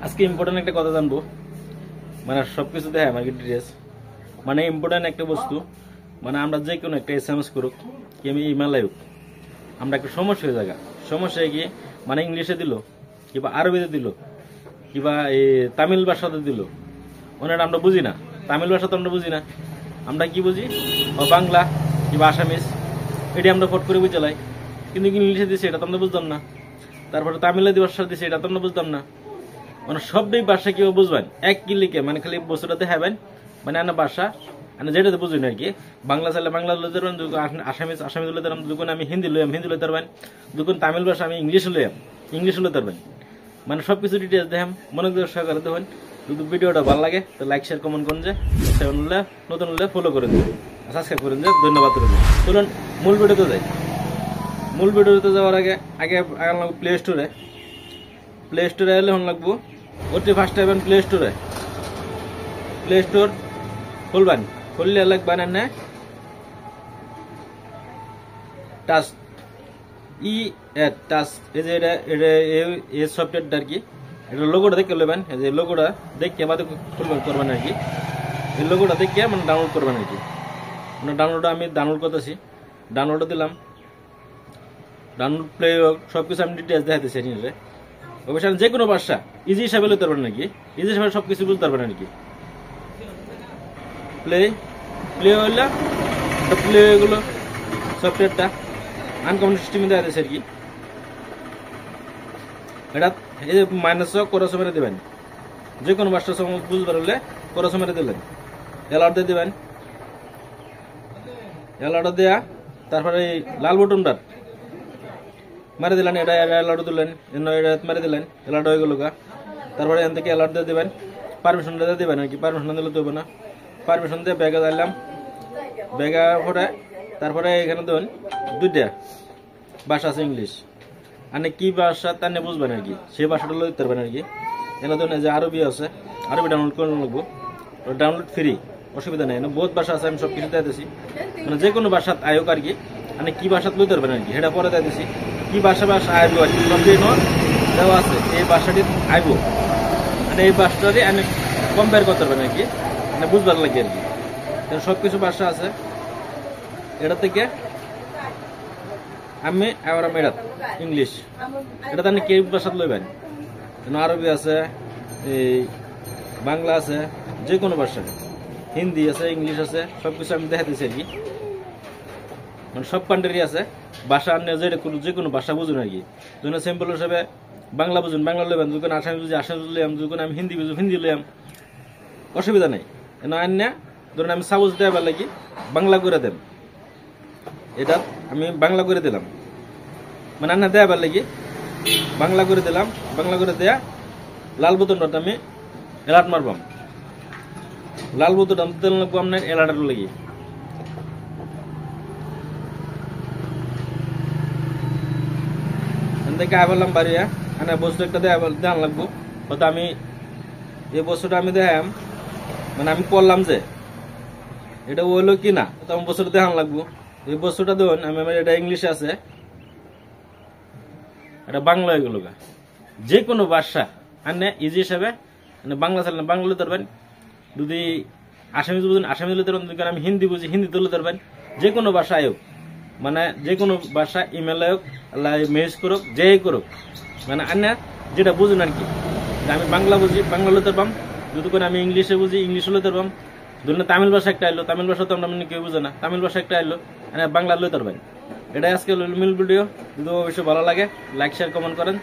আজকে ইম্পর্টেন্ট একটা কথা জানবো, মানে সবকিছু দেখায় আমার ডিটেলস। মানে ইম্পর্টেন্ট একটা বস্তু, মানে আমরা যে কোনো একটা SMS করুক কি আমি ইমেল আয়ুক, আমরা একটা সমস্যা হয়ে যাগা। সমস্যা কি মানে ইংলিশে দিল কিংবা আরবিতে দিল কিংবা এই তামিল ভাষাতে দিল, ওনারা আমরা বুঝি না। তামিল ভাষা তো আমরা বুঝি না, আমরা কি বুঝি ও বাংলা কিংবা আসামিস, এটি আমরা ফট করে বুঝালাই। কিন্তু ইংলিশে দিছে এটা তো আমরা বুঝতাম না, তারপরে তামিলে ভাষা দিছে এটা তো আমরা বুঝতাম না। মানে সবটাই ভাষা কেউ বুঝবেন এক ক্লিকে, মানে খালি বস্তুটা দেখাবেন, মানে আনা ভাষা মানে যেটাতে বুঝবেন আর কি। বাংলা চাইলে বাংলা লইতে পারবেন, আসামিস আসামিস লইতে পারবেন, যখন আমি হিন্দি লইয়াম হিন্দি লইতে পারবেন, যখন তামিল ভাষা আমি ইংলিশ লইয়াম ইংলিশ লইতে পারবেন। মানে সবকিছু ডিটেলস দেখাম, মনোযোগ সহকারে দেখুন। যদি ভিডিওটা ভালো লাগে তো লাইক শেয়ার কমেন্ট করুন, যে নতুন হলে ফলো করে দিন, সাবস্ক্রাইব করুন, যে ধন্যবাদ রইল। চলুন মূল ভিডিওতে যাই। মূল ভিডিওতে যাওয়ার আগে আগে লাগবো প্লে স্টোরে। প্লে স্টোরে এলে হন লাগবো ওটি ফার্স্ট টাইম প্লে স্টোরে। প্লে স্টোর খুলবেন, খুললে লাগবেন না টাচ টাচ, এই যে এই সফটওয়্যারটা আর কি। এটা লোগোটা দেখে নেবেন, এই যে লোগোটা দেখে বাদে খুলবেন করবেন আর কি। এই লোগোটা দেখে মানে ডাউনলোড করবেন আর কি। মানে ডাউনলোডটা আমি ডাউনলোড করতেছি, ডাউনলোডটা দিলাম। ডাউনলোড প্লে সবকিছু আমি ডিটেলস দেখাতেছি নিজে। অবশ্যই যে কোনো ভাষা ইজি হিসাবে লইতে পারবেন নাকি, ইজি হিসাবে সবকিছু বুঝতে পারবেন নাকি। প্লে প্লে হইলে প্লে এগুলো সফটওয়্যারটা আনকমন সিস্টেমে দেওয়া আছে আর কি। এটা এই যে মাইনাস কোরস মেরে দেবেন, যে কোনো ভাষা বুঝতে পারলে কোরস মেরে দিলেন, অ্যালার্ট দিয়ে দেবেন। অ্যালার্ট দেয়া তারপরে এই লাল বটনটা মারি দিলেন, এটা অ্যালার্ট দিলেন, এটা মারি দিলেন, অ্যালার্ট হয়ে গেল গা। তারপরে এখান থেকে অ্যালার্ট দিয়ে দেবেন, পারমিশনটা দিয়ে দেবেন আর কি। পারমিশন দিলে তো হবে না, পারমিশন দিয়ে ব্যাগে দিলাম, ব্যাগা পরে তারপরে এখানে দেবেন দুইটা ভাষা আছে ইংলিশ, মানে কি ভাষা তা নিয়ে বুঝবেন আর কি, সেই ভাষাটা লিখতে পারবেন আর কি। এনে ধরেন যে আরবি আছে, আরবি ডাউনলোড করে লাগবো, ডাউনলোড ফ্রি, অসুবিধা নেই। বহুত ভাষা আছে, আমি সব কিছু দিতেছি, মানে যে কোনো ভাষা আয়োগ আর কি, মানে কি ভাষা লইতে পারবেন আর কি, সেটা পরে দিতেছি। কি ভাষা আইব আর কি সব দেওয়া আছে, এই ভাষাটি আইব, মানে এই ভাষাটি আমি কম্পেয়ার করতে পারবেন আর কি, মানে বুঝবার লাগে আর কি। সবকিছু ভাষা আছে এটা থেকে। আমি আবার এটা ইংলিশ, এটা তো কি ভাষা লইবেন, আরবি আছে, এই বাংলা আছে, যে কোনো ভাষা, হিন্দি আছে, ইংলিশ আছে, সবকিছু আমি দেখাতেছি আর কি। মানে সব কান্ট্রি আছে ভাষা, আনে যে কোনো ভাষা বুঝুন আর কি। যখন সিম্পল হিসাবে বাংলা বুঝুন বাংলা লইবেন, যখন আসামি বুঝি আসামি লইয়াম, যখন আমি হিন্দি বুঝুন হিন্দি লইয়াম, অসুবিধা নেই। আন্যা ধরুন আমি সাপোজ দেওয়ার লাগি বাংলা করে দেন, এটা আমি বাংলা করে দিলাম, মানে আন্না দেওয়ার লাগি বাংলা করে দিলাম। বাংলা করে দেয়া লাল বোতনটা আমি অ্যালার্ট মারবাম, লাল বোতনটা দিতে লাগবো আপনার অ্যালার্টের লাগি। থেকে আয় বললাম বাড়িয়া আনা বস্তু একটা দেওয়া লাগবো, হয়তো আমি এই বস্তুটা আমি দেখাম, মানে আমি পড়লাম যে এটা হইলো কি না, তো আমি বস্তুটা দেখান লাগবো। এই বস্তুটা দেখুন আমি, এটা ইংলিশে আছে, এটা বাংলা হয়ে গেল। যে কোনো ভাষা আনে ইজি হিসাবে, মানে বাংলা চাইলে বাংলা লিখতে পারবেন, যদি আসামি বুঝুন আসামি লিখতে পারবেন, যদি আমি হিন্দি বুঝি হিন্দি তুলতে পারবেন। যে কোনো ভাষা আয়োগ, মানে যে কোনো ভাষা ইমেল আয়োগ মেসেজ করুক, যে করুক, মানে আন্না যেটা বুঝুন আর কি। আমি বাংলা বুঝি বাংলা লিখতে পারবাম, যদি করে আমি ইংলিশে বুঝি ইংলিশে লিখতে পারবাম। ধরুন তামিল ভাষা একটা আইলো, তামিল ভাষা তো আমরা মানে কেউ বুঝে না, তামিল ভাষা একটা আইলো, বাংলা লিখতে পারবেন। এটাই আজকে মিল ভিডিও। যদি অবশ্যই ভালো লাগে লাইক শেয়ার কমেন্ট করেন।